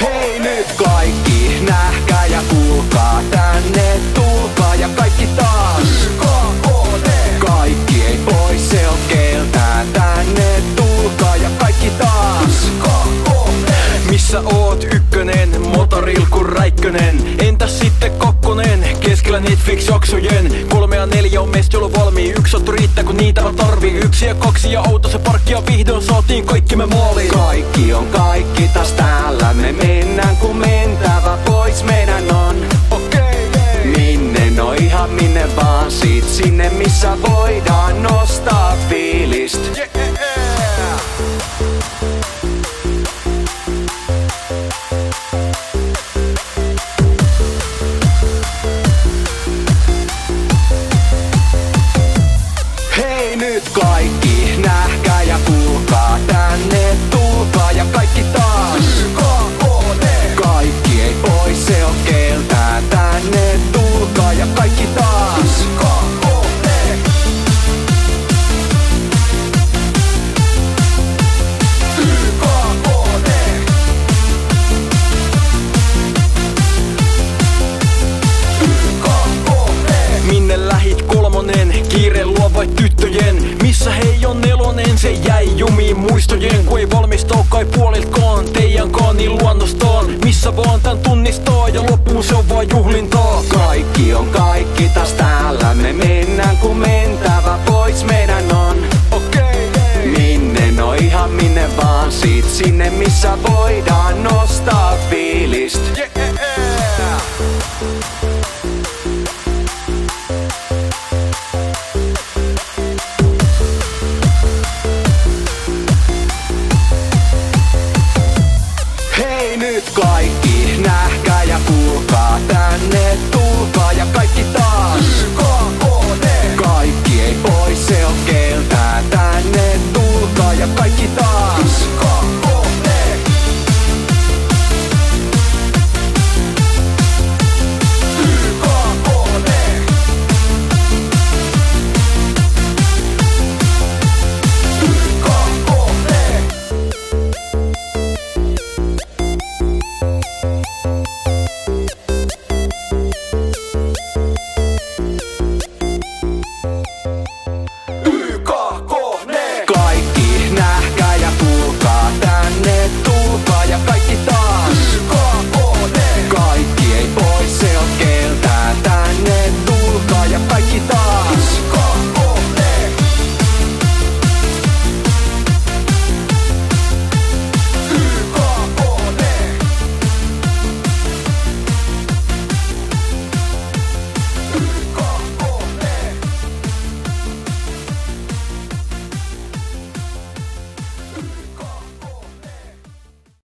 Hei nyt kaikki, nähkää ja kuulkaa, tänne tulkaa ja kaikki taas. Kaikki ei pois, se on keltää, tänne tulkaa ja kaikki taas. Missä oot ykkönen, motoril kun Räikkönen? Entäs sitten kakkonen, keskellä Netflix-jaksojen? 3 ja 4 on meistä jolo valmii, yksi auto riittää kun niitä mä tarvii. 1 ja 2 ja auto se parkki ja vihdoin saatiin kaikki me maaliin. Kaikki on kaikki taas täällä, me mennään kun mentävä pois meidän on. Minne no ihan minne vaan, sit sinne missä voidaan nostaa fiilistä. Hei nyt kaikki, nähkää ja kuulkaa, tänne tulkaa ja kaikki taas. Kaikki ei pois, se on keltää, tänne tulkaa ja kaikki taas. Minne lähit kolmonen, kiire luo vai tyttöjen? Missä hei on nelonen, se jäi jumiin muistojen. Kun ei valmistuu kai puoliltkaan, teidänkaan niin luonnostaan. Missä vaan tän tunnistaa ja loppuun se on vaan juhlintaa. Kaikki on kaikki taas täällä, me mennään kun mentävä pois meidän on. Minne no ihan minne vaan, sit sinne missä voi.